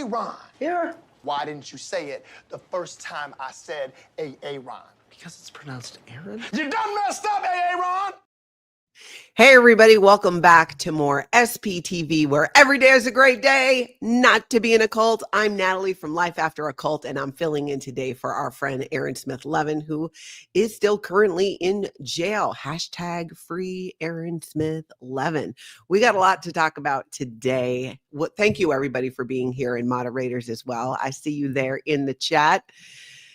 Aaron. Yeah. Why didn't you say it the first time I said Aaron? Because it's pronounced Aaron. You done messed up, Aaron. Hey, everybody. Welcome back to more SPTV, where every day is a great day not to be in a cult. I'm Natalie from Life After a Cult, and I'm filling in today for our friend Aaron Smith-Levin, who is still currently in jail. Hashtag free Aaron Smith-Levin. We got a lot to talk about today. Thank you, everybody, for being here, and moderators as well. I see you there in the chat.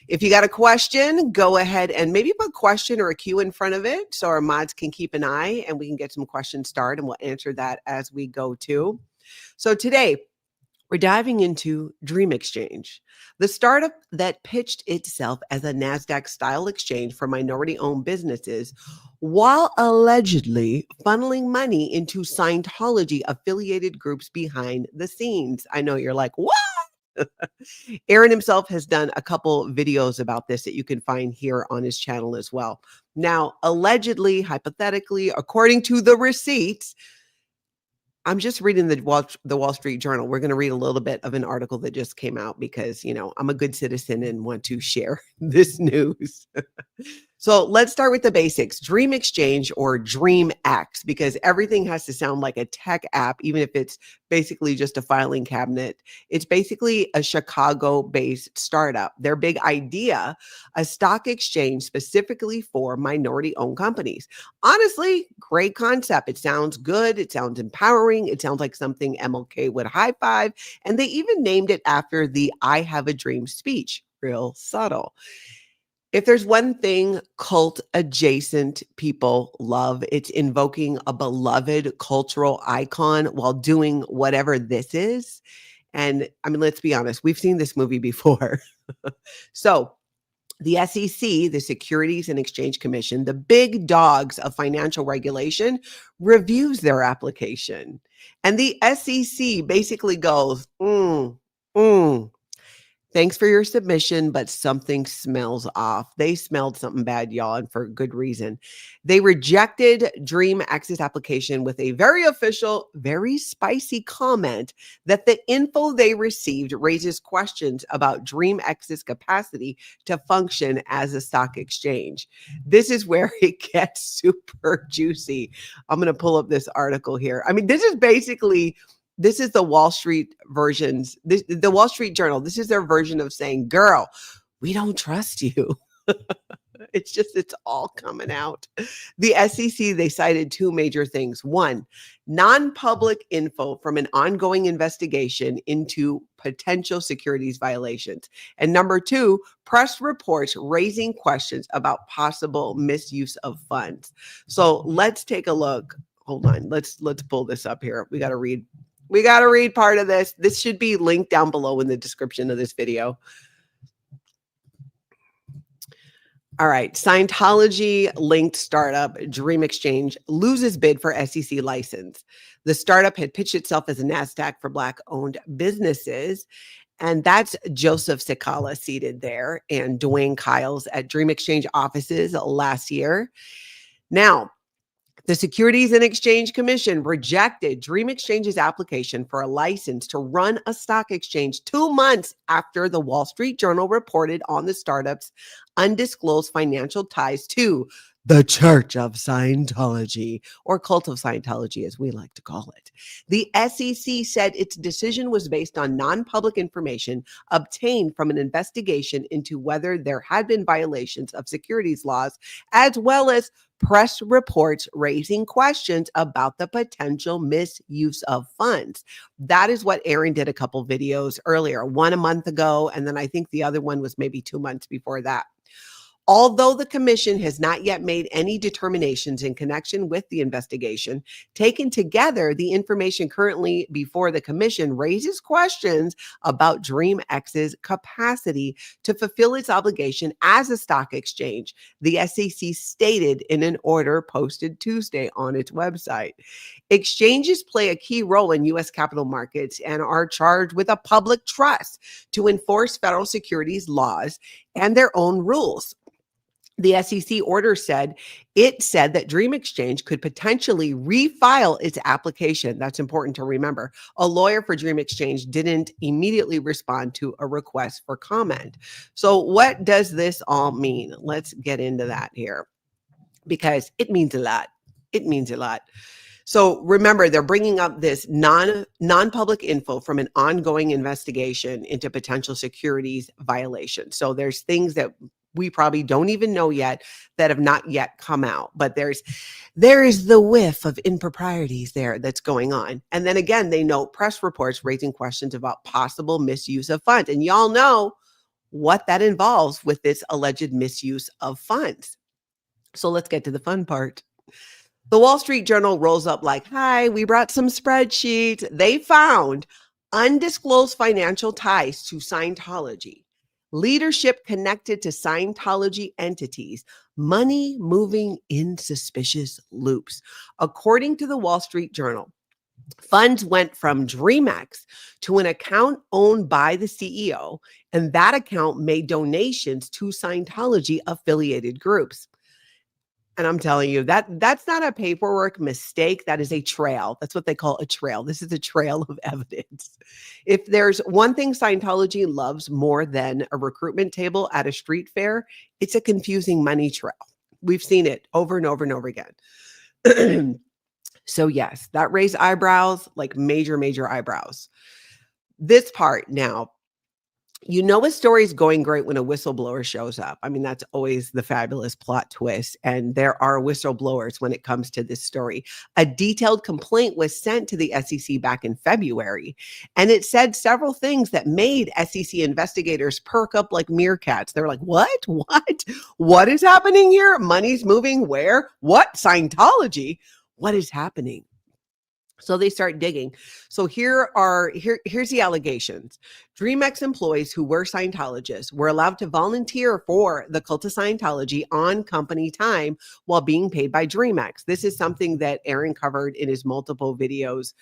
If you got a question, go ahead and maybe put a question or a Q in front of it so our mods can keep an eye and we can get some questions started, and we'll answer that as we go too. So today, we're diving into DreamEx, the startup that pitched itself as a NASDAQ-style exchange for minority-owned businesses while allegedly funneling money into Scientology-affiliated groups behind the scenes. I know you're like, what? Aaron himself has done a couple videos about this that you can find here on his channel as well. Now, allegedly, hypothetically, according to the receipts, I'm just reading the Wall Street Journal. We're going to read a little bit of an article that just came out because, you know, I'm a good citizen and want to share this news. So let's start with the basics. DreamEx or DreamEx, because everything has to sound like a tech app, even if it's basically just a filing cabinet. It's basically a Chicago-based startup. Their big idea, a stock exchange specifically for minority-owned companies. Honestly, great concept. It sounds good. It sounds empowering. It sounds like something MLK would high five. And they even named it after the I Have a Dream speech. Real subtle. If there's one thing cult adjacent people love, it's invoking a beloved cultural icon while doing whatever this is. And I mean, let's be honest, we've seen this movie before. So the SEC, the Securities and Exchange Commission, the big dogs of financial regulation, reviews their application. And the SEC basically goes, thanks for your submission, but something smells off. They smelled something bad, y'all, and for good reason. They rejected DreamEx's application with a very official, very spicy comment that the info they received raises questions about DreamEx's capacity to function as a stock exchange. This is where it gets super juicy. I'm going to pull up this article here. I mean, this is the Wall Street versions, the Wall Street Journal. This is their version of saying, girl, we don't trust you. It's all coming out. The SEC, they cited two major things. One, non-public info from an ongoing investigation into potential securities violations. And number two, press reports raising questions about possible misuse of funds. So let's take a look. Hold on. Let's pull this up here. We got to read part of this. This should be linked down below in the description of this video. All right. Scientology-linked startup DreamEx loses bid for SEC license. The startup had pitched itself as a NASDAQ for Black-owned businesses. And that's Joseph Sikala seated there and Dwayne Kyles at DreamEx offices last year. Now, the Securities and Exchange Commission rejected DreamEx's application for a license to run a stock exchange 2 months after the Wall Street Journal reported on the startup's undisclosed financial ties to the Church of Scientology, or Cult of Scientology, as we like to call it. The SEC said its decision was based on non-public information obtained from an investigation into whether there had been violations of securities laws, as well as press reports raising questions about the potential misuse of funds. That is what Aaron did a couple videos earlier, one a month ago, and then I think the other one was maybe 2 months before that. Although the commission has not yet made any determinations in connection with the investigation, taken together, the information currently before the commission raises questions about DreamEx's capacity to fulfill its obligation as a stock exchange, the SEC stated in an order posted Tuesday on its website. Exchanges play a key role in U.S. capital markets and are charged with a public trust to enforce federal securities laws and their own rules. The SEC order said that Dream Exchange could potentially refile its application. That's important to remember. A lawyer for Dream Exchange didn't immediately respond to a request for comment. So what does this all mean? Let's get into that here because it means a lot. It means a lot. So remember, they're bringing up this non-public info from an ongoing investigation into potential securities violations. So there's things that we probably don't even know yet that have not yet come out, but there is the whiff of improprieties there that's going on. And then again, they note press reports raising questions about possible misuse of funds. And y'all know what that involves with this alleged misuse of funds. So let's get to the fun part. The Wall Street Journal rolls up like, hi, we brought some spreadsheets. They found undisclosed financial ties to Scientology, leadership connected to Scientology entities, money moving in suspicious loops. According to the Wall Street Journal, funds went from DreamEx to an account owned by the CEO, and that account made donations to Scientology affiliated groups. And I'm telling you, that's not a paperwork mistake. That is a trail. That's what they call a trail. This is a trail of evidence. If there's one thing Scientology loves more than a recruitment table at a street fair, it's a confusing money trail. We've seen it over and over and over again. So yes, that raised eyebrows, like major, major eyebrows. This part now, you know, a story is going great when a whistleblower shows up. I mean, that's always the fabulous plot twist. And there are whistleblowers when it comes to this story. A detailed complaint was sent to the SEC back in February, and it said several things that made SEC investigators perk up like meerkats. They're like, what? What is happening here? Money's moving where? What? Scientology? What is happening? So they start digging. So here's the allegations. DreamEx employees who were Scientologists were allowed to volunteer for the cult of Scientology on company time while being paid by DreamEx. This is something that Aaron covered in his multiple videos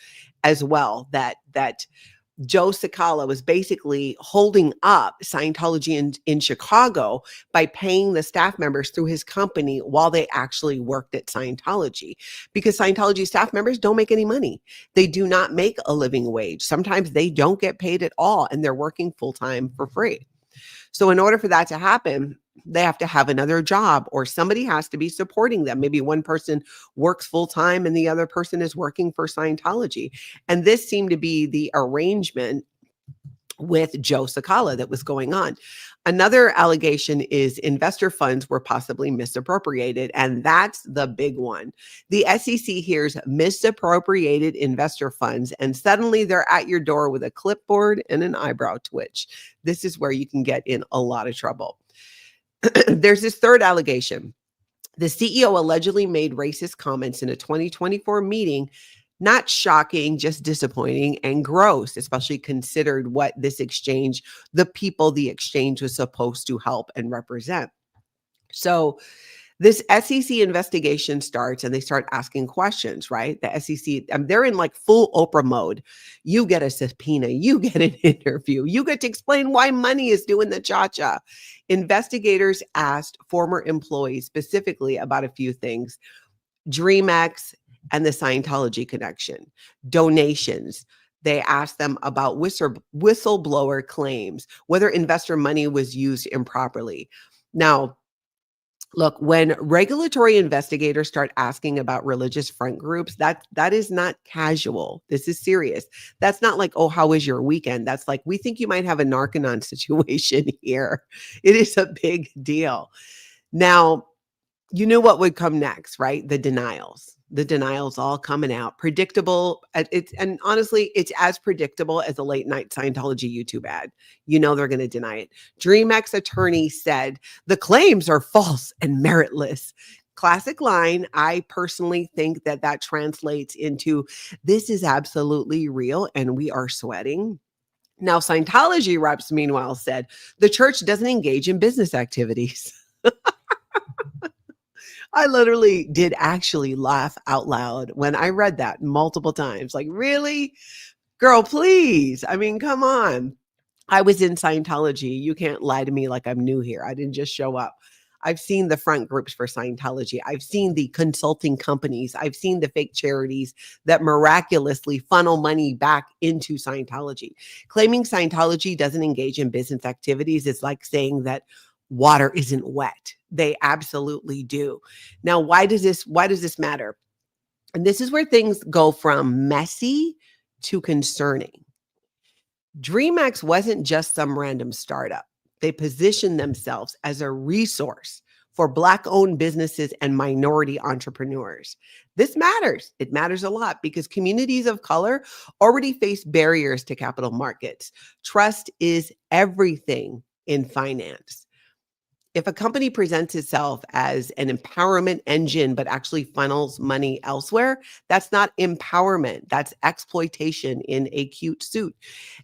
as well, that Joe Cicala was basically holding up Scientology in Chicago by paying the staff members through his company while they actually worked at Scientology, because Scientology staff members don't make any money. They do not make a living wage. Sometimes they don't get paid at all, and they're working full-time for free. So in order for that to happen, they have to have another job, or somebody has to be supporting them. Maybe one person works full-time and the other person is working for Scientology. And this seemed to be the arrangement with Joe Cicala that was going on. Another allegation is investor funds were possibly misappropriated, and that's the big one. The SEC hears misappropriated investor funds, and suddenly they're at your door with a clipboard and an eyebrow twitch. This is where you can get in a lot of trouble. There's this third allegation. The CEO allegedly made racist comments in a 2024 meeting. Not shocking, just disappointing and gross, especially considered what this exchange, the people the exchange was supposed to help and represent. So this SEC investigation starts and they start asking questions, right? The SEC, they're in like full Oprah mode. You get a subpoena, you get an interview, you get to explain why money is doing the cha-cha. Investigators asked former employees specifically about a few things: DreamEx and the Scientology connection, donations. They asked them about whistleblower claims, whether investor money was used improperly. Now, look, when regulatory investigators start asking about religious front groups, that is not casual. This is serious. That's not like, oh, how was your weekend? That's like, we think you might have a Narcanon situation here. It is a big deal. Now, you knew what would come next, right? The denials all coming out. Predictable. And honestly, it's as predictable as a late night Scientology YouTube ad. You know they're going to deny it. DreamEx attorney said the claims are false and meritless. Classic line. I personally think that translates into this is absolutely real and we are sweating. Now, Scientology reps, meanwhile, said the church doesn't engage in business activities. I literally did actually laugh out loud when I read that multiple times. Like, really? Girl, please. I mean, come on. I was in Scientology. You can't lie to me like I'm new here. I didn't just show up. I've seen the front groups for Scientology. I've seen the consulting companies. I've seen the fake charities that miraculously funnel money back into Scientology. Claiming Scientology doesn't engage in business activities is like saying that water isn't wet. They absolutely do. Now, why does this matter? And this is where things go from messy to concerning. DreamEx wasn't just some random startup. They positioned themselves as a resource for Black-owned businesses and minority entrepreneurs. This matters. It matters a lot because communities of color already face barriers to capital markets. Trust is everything in finance. If a company presents itself as an empowerment engine, but actually funnels money elsewhere, that's not empowerment. That's exploitation in a cute suit.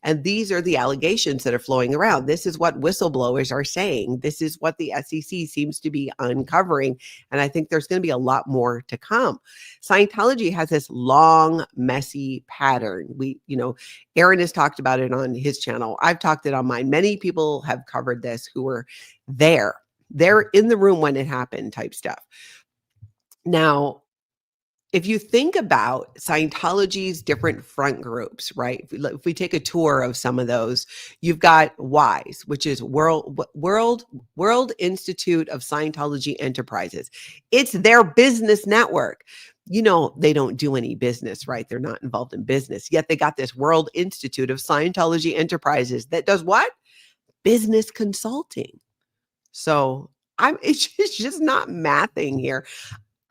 And these are the allegations that are flowing around. This is what whistleblowers are saying. This is what the SEC seems to be uncovering. And I think there's going to be a lot more to come. Scientology has this long, messy pattern. Aaron has talked about it on his channel. I've talked it on mine. Many people have covered this who were there. They're in the room when it happened type stuff. Now, if you think about Scientology's different front groups, right? If we take a tour of some of those, you've got WISE, which is World Institute of Scientology Enterprises. It's their business network. They don't do any business, right? They're not involved in business. Yet they got this World Institute of Scientology Enterprises that does what? Business consulting. So it's just not mathing here.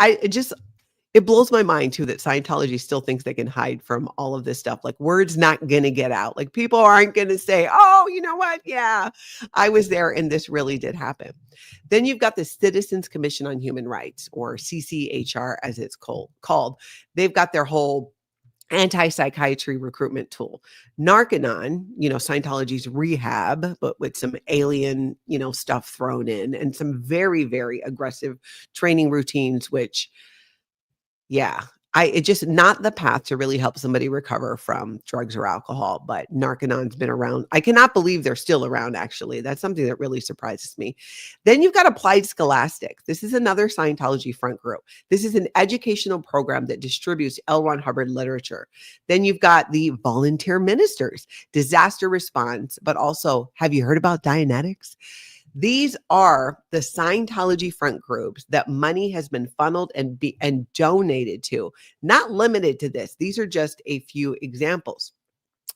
It blows my mind too that Scientology still thinks they can hide from all of this stuff. Like word's not going to get out. Like people aren't going to say, oh, you know what? Yeah, I was there and this really did happen. Then you've got the Citizens Commission on Human Rights, or CCHR as it's called. They've got their whole anti-psychiatry recruitment tool. Narcanon, Scientology's rehab, but with some alien, stuff thrown in and some very, very aggressive training routines, which, it's just not the path to really help somebody recover from drugs or alcohol. But Narcanon's been around. I cannot believe they're still around, actually. That's something that really surprises me. Then you've got Applied Scholastic. This is another Scientology front group. This is an educational program that distributes L. Ron Hubbard literature. Then you've got the Volunteer Ministers, disaster response, but also, have you heard about Dianetics? These are the Scientology front groups that money has been funneled and donated to. Not limited to this. These are just a few examples.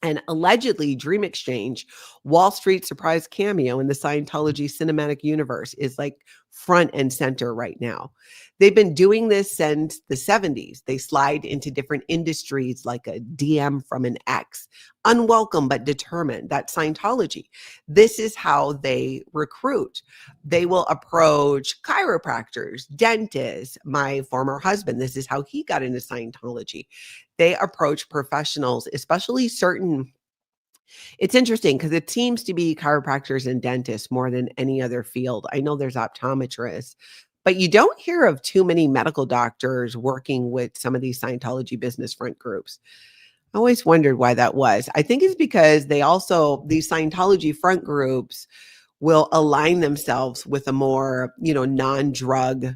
And allegedly, Dream Exchange, Wall Street surprise cameo in the Scientology cinematic universe, is like front and center right now. They've been doing this since the 70s. They slide into different industries like a DM from an ex. Unwelcome but determined. That's Scientology. This is how they recruit. They will approach chiropractors, dentists. My former husband, this is how he got into Scientology. They approach professionals, especially certain. It's interesting because it seems to be chiropractors and dentists more than any other field. I know there's optometrists, but you don't hear of too many medical doctors working with some of these Scientology business front groups. I always wondered why that was. I think it's because these Scientology front groups will align themselves with a more, non-drug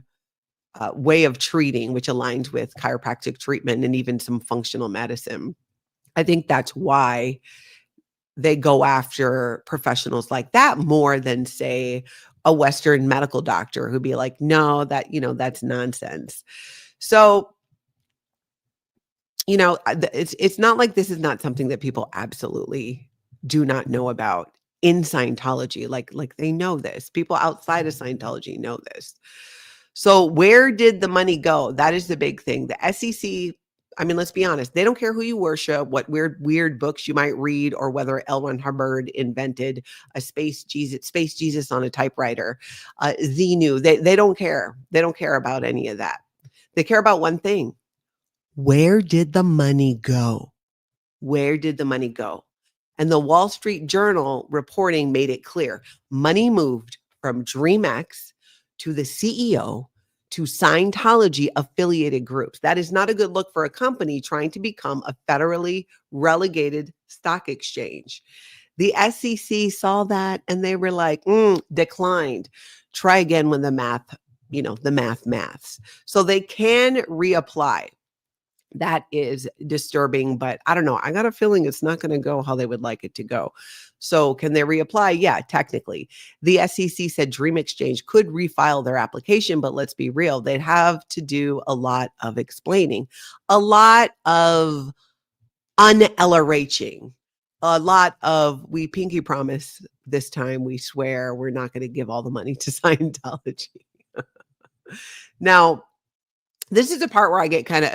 way of treating, which aligns with chiropractic treatment and even some functional medicine. I think that's why they go after professionals like that more than, say, a Western medical doctor who'd be like, no, that's nonsense. So, it's not like this is not something that people absolutely do not know about in Scientology. Like they know this. People outside of Scientology know this. So where did the money go? That is the big thing. The SEC, let's be honest. They don't care who you worship, what weird books you might read, or whether L. Ron Hubbard invented a space Jesus on a typewriter. Xenu, they don't care. They don't care about any of that. They care about one thing. Where did the money go? Where did the money go? And the Wall Street Journal reporting made it clear. Money moved from DreamEx to the CEO to Scientology affiliated groups. That is not a good look for a company trying to become a federally relegated stock exchange. The SEC saw that and they were like, declined. Try again when the math, the maths. So they can reapply. That is disturbing, but I don't know. I got a feeling it's not going to go how they would like it to go. So can they reapply? Yeah, technically. The SEC said Dream Exchange could refile their application, but let's be real. They'd have to do a lot of explaining, a lot of unLRHing, a lot of we pinky promise this time, we swear we're not going to give all the money to Scientology. Now, this is the part where I get kind of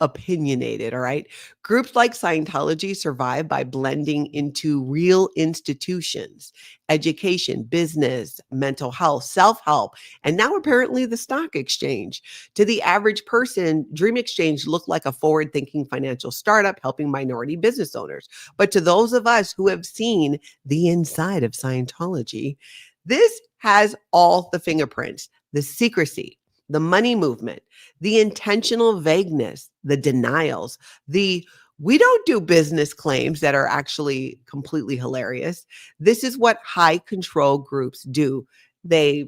opinionated, all right? Groups like Scientology survive by blending into real institutions, education, business, mental health, self-help, and now apparently the stock exchange. To the average person, Dream Exchange looked like a forward-thinking financial startup helping minority business owners. But to those of us who have seen the inside of Scientology, this has all the fingerprints, the secrecy, the money movement, the intentional vagueness, the denials, the we don't do business claims that are actually completely hilarious. This is what high control groups do. They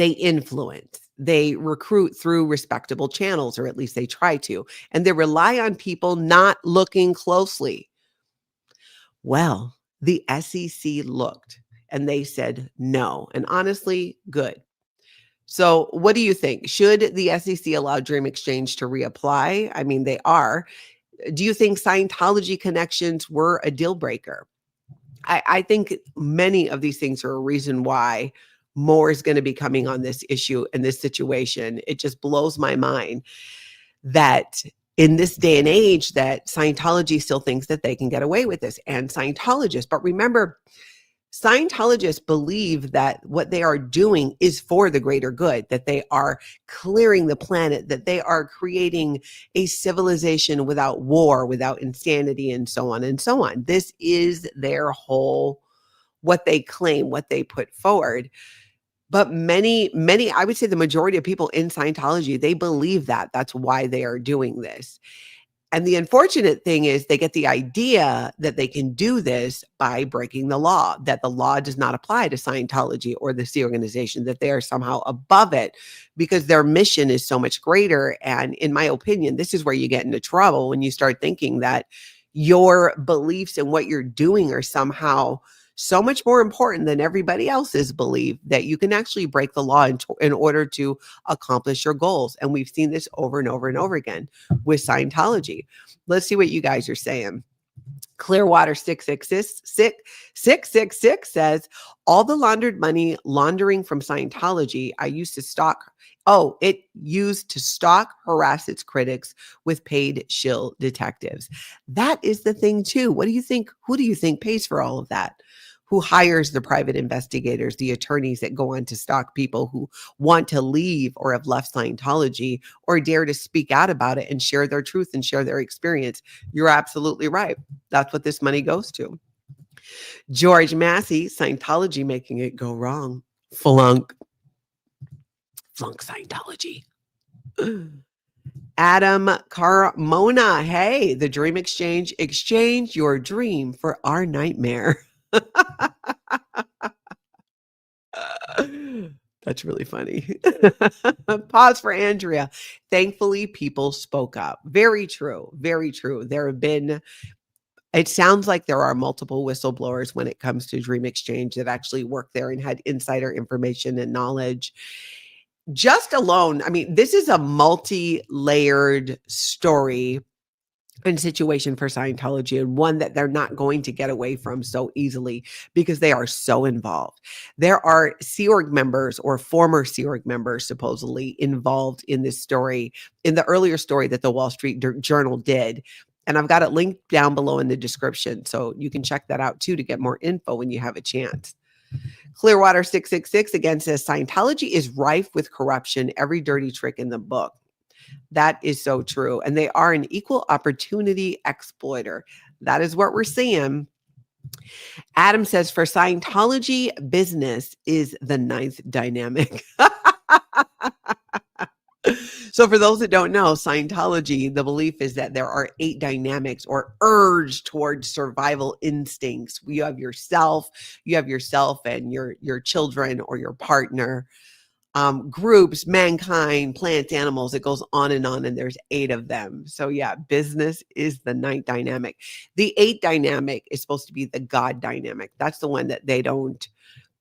influence, they recruit through respectable channels, or at least they try to, and they rely on people not looking closely. Well, the SEC looked and they said no. And honestly, good. So what do you think? Should the SEC allow Dream Exchange to reapply? I mean, they are. Do you think Scientology connections were a deal breaker? I think many of these things are a reason why more is going to be coming on this issue and this situation. It just blows my mind that in this day and age that Scientology still thinks that they can get away with this, and Scientologists. But remember, Scientologists believe that what they are doing is for the greater good, that they are clearing the planet, that they are creating a civilization without war, without insanity, and so on and so on. This is their whole, what they claim, what they put forward. But many, I would say the majority of people in Scientology, they believe that. That's why they are doing this. And the unfortunate thing is they get the idea that they can do this by breaking the law, that the law does not apply to Scientology or the Sea organization, that they are somehow above it because their mission is so much greater. And in my opinion, this is where you get into trouble when you start thinking that your beliefs and what you're doing are somehow so much more important than everybody else's belief, that you can actually break the law in order to accomplish your goals. And we've seen this over and over and over again with Scientology. Let's see what you guys are saying. Clearwater 666 says, all the laundered money laundering from Scientology, it used to stalk, harass its critics with paid shill detectives. That is the thing too. What do you think? Who do you think pays for all of that? Who hires the private investigators, the attorneys that go on to stalk people who want to leave or have left Scientology or dare to speak out about it and share their truth and share their experience? You're absolutely right. That's what this money goes to. George Massey, Scientology making it go wrong. Flunk Scientology. Adam Carmona, hey, the Dream Exchange, exchange your dream for our nightmare. That's really funny. Pause for Andrea. Thankfully, people spoke up. Very true. Very true. It sounds like there are multiple whistleblowers when it comes to Dream Exchange that actually worked there and had insider information and knowledge. Just alone, I mean, this is a multi-layered story and situation for Scientology, and one that they're not going to get away from so easily because they are so involved. There are Sea Org members or former Sea Org members supposedly involved in this story, in the earlier story that the Wall Street Journal did. And I've got it linked down below in the description, so you can check that out too to get more info when you have a chance. Clearwater 666 again says, Scientology is rife with corruption, every dirty trick in the book. That is so true. And they are an equal opportunity exploiter. That is what we're seeing. Adam says, for Scientology, business is the ninth dynamic. So for those that don't know, Scientology, the belief is that there are 8 dynamics or urge towards survival instincts. You have yourself and your children or your partner, groups, mankind, plants, animals. It goes on, and there's 8 of them. So yeah, business is the 9th dynamic. The 8th dynamic is supposed to be the God dynamic. That's the one that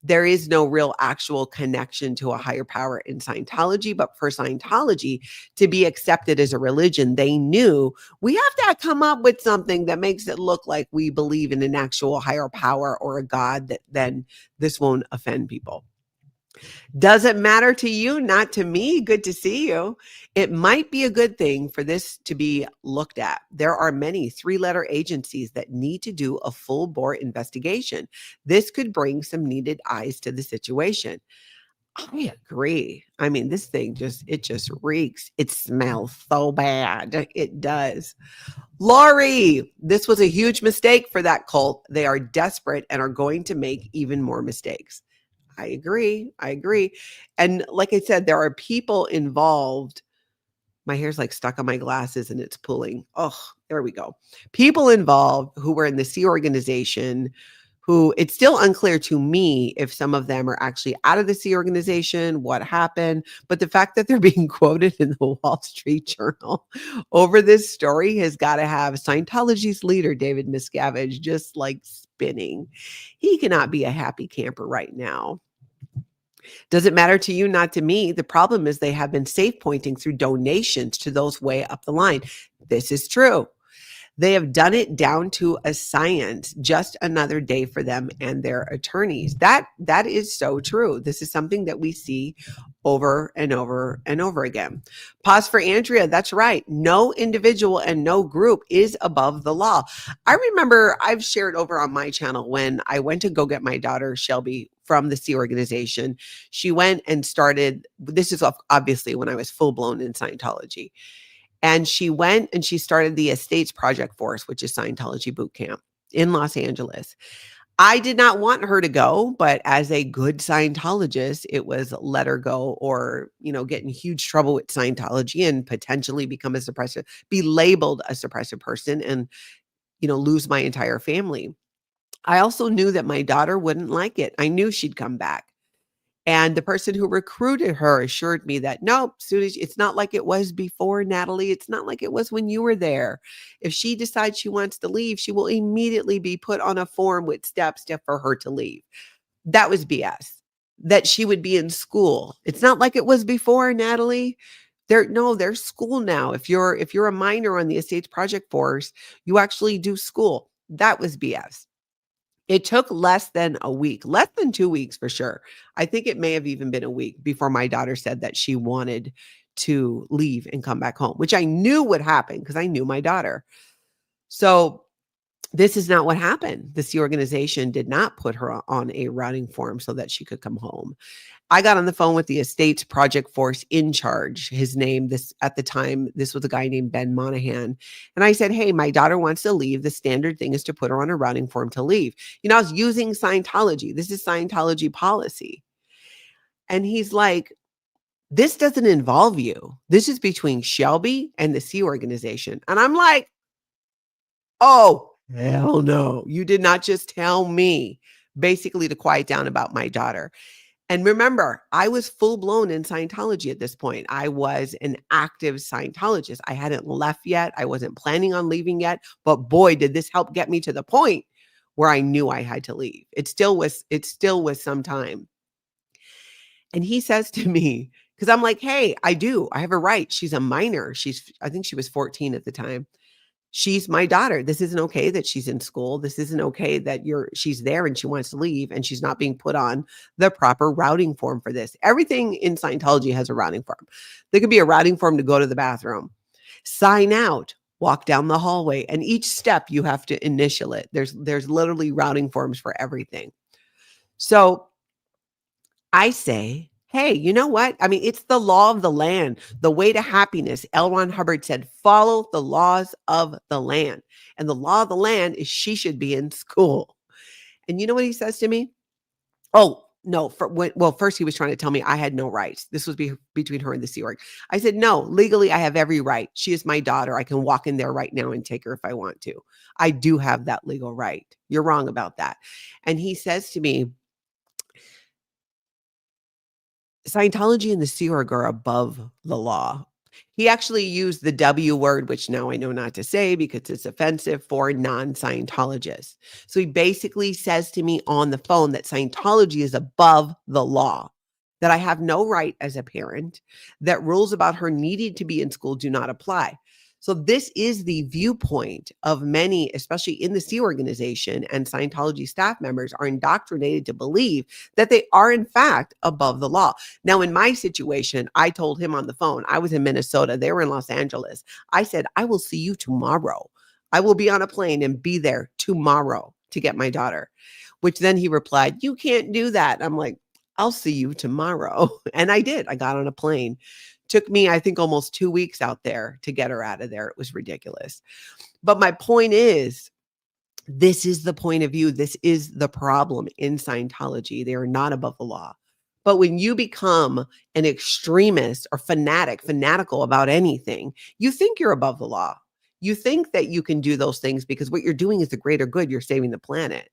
there is no real actual connection to a higher power in Scientology. But for Scientology to be accepted as a religion, they knew we have to come up with something that makes it look like we believe in an actual higher power or a God, that then this won't offend people. Does it matter to you? Not to me. Good to see you. It might be a good thing for this to be looked at. There are many 3-letter agencies that need to do a full bore investigation. This could bring some needed eyes to the situation. I agree. I mean, this thing just reeks. It smells so bad. It does. Laurie, this was a huge mistake for that cult. They are desperate and are going to make even more mistakes. I agree. And like I said, there are people involved. My hair's like stuck on my glasses and it's pulling. Oh, there we go. People involved who were in the Sea organization, who it's still unclear to me if some of them are actually out of the Sea organization, what happened. But the fact that they're being quoted in the Wall Street Journal over this story has got to have Scientology's leader, David Miscavige, just like spinning. He cannot be a happy camper right now. Does it matter to you? Not to me. The problem is they have been safe pointing through donations to those way up the line. This is true. They have done it down to a science, just another day for them and their attorneys. That is so true. This is something that we see over and over and over again. Pause for Andrea. That's right. No individual and no group is above the law. I remember I've shared over on my channel when I went to go get my daughter, Shelby, from the Sea organization. She went and started, this is obviously when I was full blown in Scientology. And she went and she started the Estates Project Force, which is Scientology boot camp in Los Angeles. I did not want her to go, but as a good Scientologist, it was let her go or, get in huge trouble with Scientology and potentially become a suppressive, be labeled a suppressive person and, lose my entire family. I also knew that my daughter wouldn't like it. I knew she'd come back. And the person who recruited her assured me that, nope, it's not like it was before, Natalie. It's not like it was when you were there. If she decides she wants to leave, she will immediately be put on a form with steps for her to leave. That was BS. That she would be in school. It's not like it was before, Natalie. There's school now. If you're a minor on the Estates Project Force, you actually do school. That was BS. It took less than a week, less than 2 weeks for sure. I think it may have even been a week before my daughter said that she wanted to leave and come back home, which I knew would happen because I knew my daughter. So this is not what happened. The Sea organization did not put her on a routing form so that she could come home. I got on the phone with the Estates Project Force in charge. His name, at the time, this was a guy named Ben Monahan. And I said, hey, my daughter wants to leave. The standard thing is to put her on a routing form to leave. I was using Scientology. This is Scientology policy. And he's like, this doesn't involve you. This is between Shelby and the Sea organization. And I'm like, oh, hell no. You did not just tell me basically to quiet down about my daughter. And remember, I was full blown in Scientology at this point. I was an active Scientologist. I hadn't left yet. I wasn't planning on leaving yet. But boy, did this help get me to the point where I knew I had to leave. It still was some time. And he says to me, because I'm like, hey, I have a right. She's a minor. I think she was 14 at the time. She's my daughter. This isn't okay that she's in school. This isn't okay that she's there and she wants to leave and she's not being put on the proper routing form for this. Everything in Scientology has a routing form. There could be a routing form to go to the bathroom, sign out, walk down the hallway, and each step you have to initial it. There's literally routing forms for everything. So I say, hey, you know what? I mean, it's the law of the land, the way to happiness. L. Ron Hubbard said, follow the laws of the land. And the law of the land is she should be in school. And you know what he says to me? Oh, no, well, first he was trying to tell me I had no rights. This was between her and the Sea Org. I said, no, legally I have every right. She is my daughter. I can walk in there right now and take her if I want to. I do have that legal right. You're wrong about that. And he says to me, Scientology and the Sea Org are above the law. He actually used the W word, which now I know not to say because it's offensive for non-Scientologists. So he basically says to me on the phone that Scientology is above the law, that I have no right as a parent, that rules about her needing to be in school do not apply. So this is the viewpoint of many, especially in the Sea organization, and Scientology staff members are indoctrinated to believe that they are in fact above the law. Now, in my situation, I told him on the phone, I was in Minnesota, they were in Los Angeles. I said, I will see you tomorrow. I will be on a plane and be there tomorrow to get my daughter, which then he replied, you can't do that. I'm like, I'll see you tomorrow. And I did. I got on a plane. Took me, I think, almost 2 weeks out there to get her out of there. It was ridiculous. But my point is, this is the point of view. This is the problem in Scientology. They are not above the law. But when you become an extremist or fanatical about anything, you think you're above the law. You think that you can do those things because what you're doing is the greater good. You're saving the planet.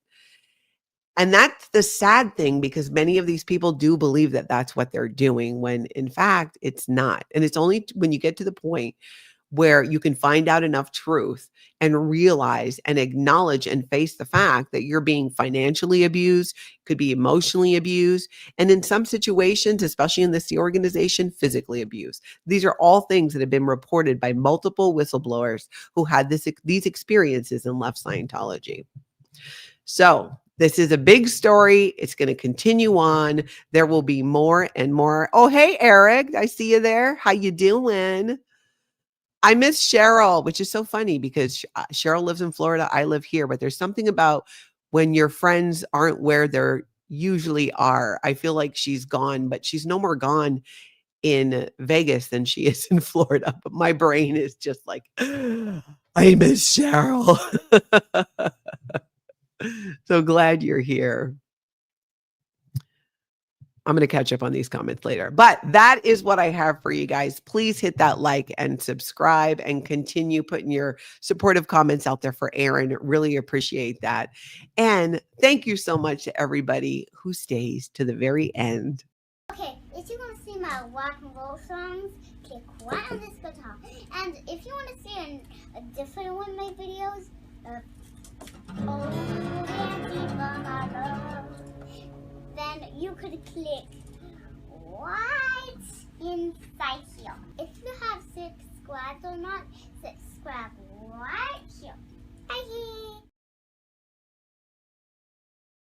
And that's the sad thing, because many of these people do believe that that's what they're doing, when in fact, it's not. And it's only when you get to the point where you can find out enough truth and realize and acknowledge and face the fact that you're being financially abused, could be emotionally abused, and in some situations, especially in the Sea organization, physically abused. These are all things that have been reported by multiple whistleblowers who had these experiences and left Scientology. So this is a big story. It's going to continue on. There will be more and more. Oh, hey, Eric. I see you there. How you doing? I miss Cheryl, which is so funny because Cheryl lives in Florida. I live here. But there's something about when your friends aren't where they usually are. I feel like she's gone, but she's no more gone in Vegas than she is in Florida. But my brain is just like, I miss Cheryl. So glad you're here. I'm going to catch up on these comments later. But that is what I have for you guys. Please hit that like and subscribe and continue putting your supportive comments out there for Aaron. Really appreciate that. And thank you so much to everybody who stays to the very end. Okay, if you want to see my rock and roll songs, click right on this guitar. And if you want to see a different one of my videos, then you could click